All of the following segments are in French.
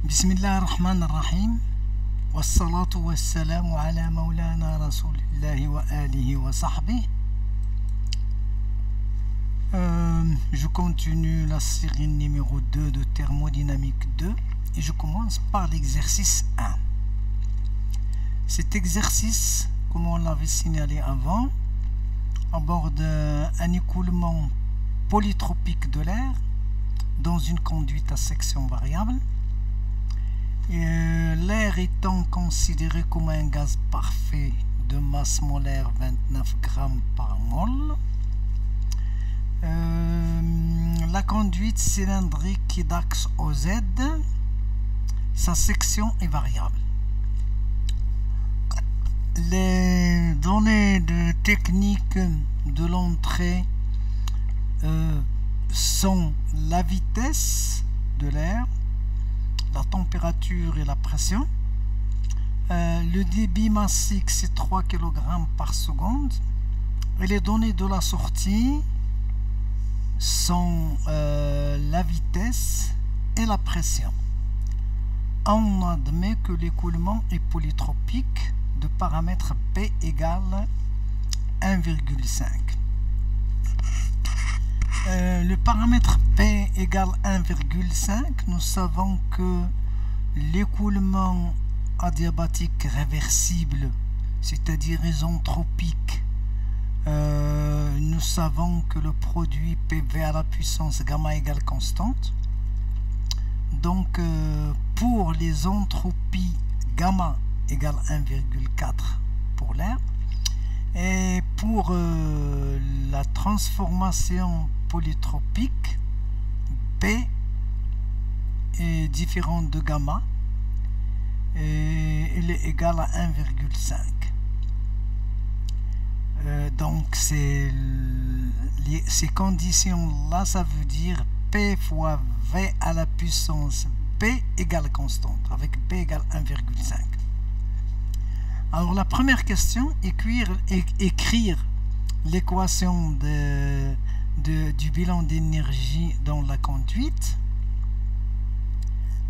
بسم الله الرحمن الرحيم والصلاة والسلام على مولانا رسول الله وآله وصحبه. Je continue la série numéro 2 de thermodynamique 2 et je commence par l'exercice 1. Cet exercice, comme on l'avait signalé avant, aborde un écoulement polytropique de l'air dans une conduite à section variable. L'air étant considéré comme un gaz parfait de masse molaire 29 grammes par mol, la conduite cylindrique d'axe OZ, sa section est variable. Les données de technique de l'entrée sont la vitesse de l'air, la température et la pression. Le débit massique c'est 3 kg par seconde et les données de la sortie sont la vitesse et la pression. On admet que l'écoulement est polytropique de paramètre P égale 1,5. Le paramètre P égale 1,5, nous savons que l'écoulement adiabatique réversible, c'est-à-dire isentropique, nous savons que le produit PV à la puissance gamma égale constante. Donc pour les entropies, gamma égale 1,4 pour l'air, et pour la transformation polytropique, P est différente de gamma et elle est égale à 1,5. Donc ces conditions-là, ça veut dire P fois V à la puissance B égale constante, avec B égale 1,5. Alors la première question, écrire l'équation du bilan d'énergie dans la conduite,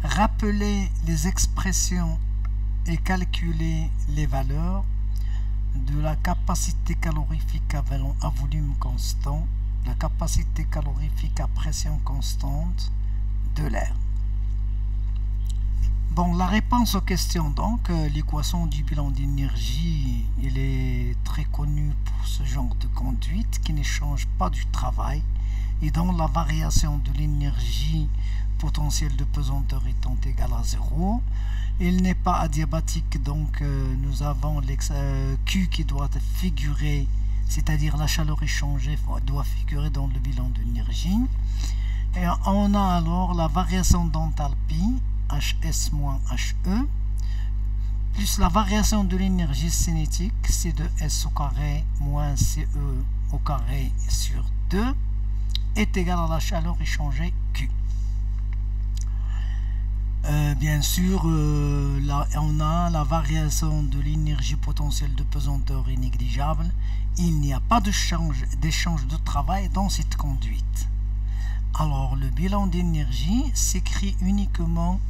rappeler les expressions et calculer les valeurs de la capacité calorifique à volume constant, la capacité calorifique à pression constante de l'air. Bon, la réponse aux questions, donc, l'équation du bilan d'énergie, il est très connu pour ce genre de conduite qui ne change pas du travail et dont la variation de l'énergie potentielle de pesanteur étant égale à 0. Il n'est pas adiabatique, donc nous avons Q qui doit figurer, c'est-à-dire la chaleur échangée doit figurer dans le bilan d'énergie. Et on a alors la variation d'enthalpie, HS moins HE, plus la variation de l'énergie cinétique, C de S au carré moins CE au carré sur 2, est égal à la chaleur échangée Q. Bien sûr, là, on a la variation de l'énergie potentielle de pesanteur est négligeable. Il n'y a pas d'échange de travail dans cette conduite. Alors, le bilan d'énergie s'écrit uniquement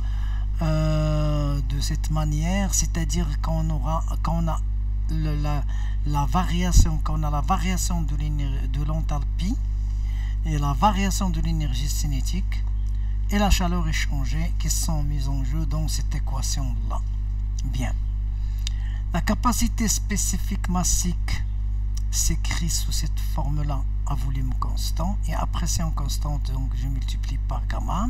de cette manière, c'est-à-dire qu'on a la variation de l'enthalpie et la variation de l'énergie cinétique et la chaleur échangée qui sont mises en jeu dans cette équation-là. Bien. La capacité spécifique massique s'écrit sous cette forme-là à volume constant et à pression constante, donc je multiplie par gamma.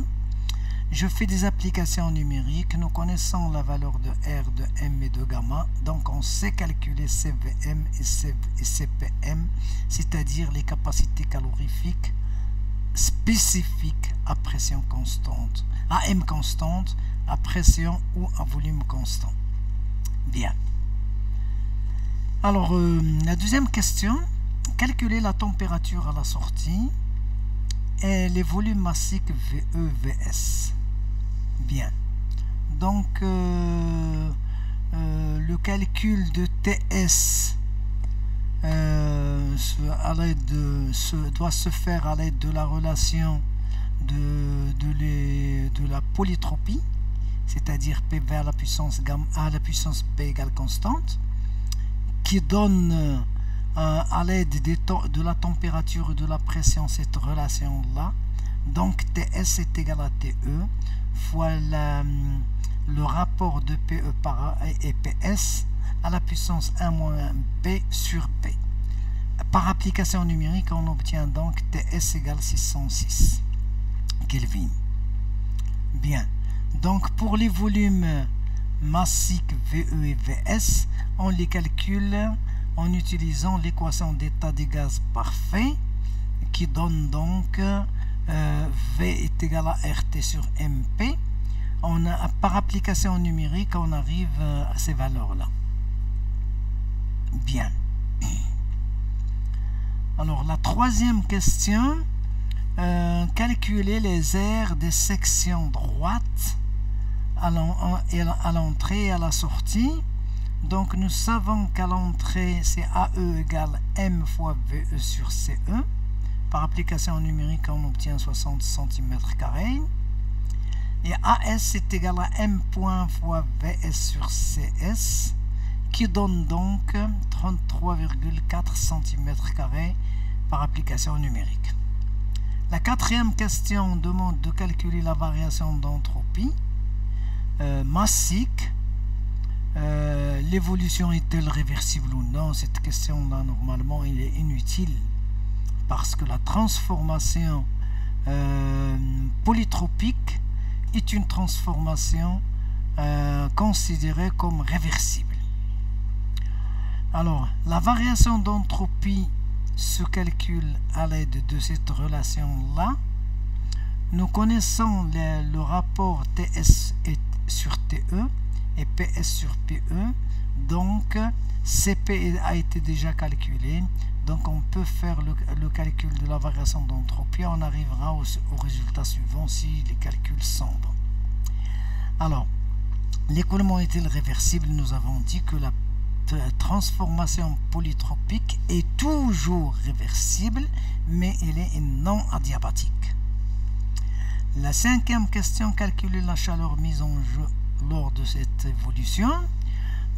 Je fais des applications numériques. Nous connaissons la valeur de R, de M et de gamma, donc on sait calculer CVM et CPM, c'est-à-dire les capacités calorifiques spécifiques à pression constante, à M constante, à pression ou à volume constant. Bien. Alors, la deuxième question, calculer la température à la sortie et les volumes massiques VE, VS. Bien. Donc, le calcul de TS doit se faire à l'aide de la relation de la polytropie c'est-à-dire PV à la puissance gamma à la puissance B égale constante, qui donne à l'aide de la température et de la pression cette relation-là. Donc TS est égal à TE fois le rapport de PE par A et PS à la puissance 1 moins B sur P. Par application numérique, on obtient donc TS égale 606 Kelvin. Bien. Donc pour les volumes massiques VE et VS, on les calcule en utilisant l'équation d'état des gaz parfait qui donne donc V est égal à RT sur MP. Par application numérique, on arrive à ces valeurs-là. Bien. Alors la troisième question, calculer les aires des sections droites à l'entrée et à la sortie. Donc nous savons qu'à l'entrée c'est AE égale M fois VE sur CE. Par application numérique on obtient 60 cm². Et AS est égal à M point fois VS sur CS, qui donne donc 33,4 cm² par application numérique. La quatrième question demande de calculer la variation d'entropie massique. L'évolution est-elle réversible ou non? Cette question-là, normalement, il est inutile parce que la transformation polytropique est une transformation considérée comme réversible. Alors, la variation d'entropie se calcule à l'aide de cette relation-là. Nous connaissons le rapport TS sur TE et PS sur PE. Donc, CP a été déjà calculé. Donc, on peut faire le calcul de la variation d'entropie. On arrivera au résultat suivant si les calculs sont bons. Alors, l'écoulement est-il réversible? Nous avons dit que la transformation polytropique est toujours réversible, mais elle est non adiabatique. La cinquième question, calculer la chaleur mise en jeu lors de cette évolution.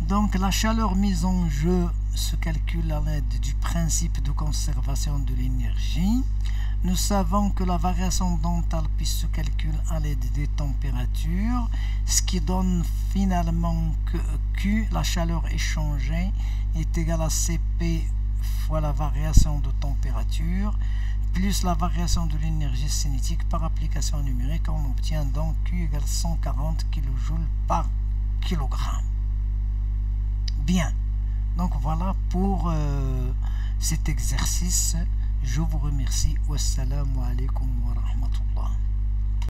Donc la chaleur mise en jeu se calcule à l'aide du principe de conservation de l'énergie. Nous savons que la variation d'enthalpie se calcule à l'aide des températures, ce qui donne finalement que Q, la chaleur échangée, est égale à Cp fois la variation de température, plus la variation de l'énergie cinétique. Par application numérique, on obtient donc Q égale 140 kJ par kilogramme. Bien, donc voilà pour cet exercice. Je vous remercie. Wassalamu alaikum wa rahmatullah.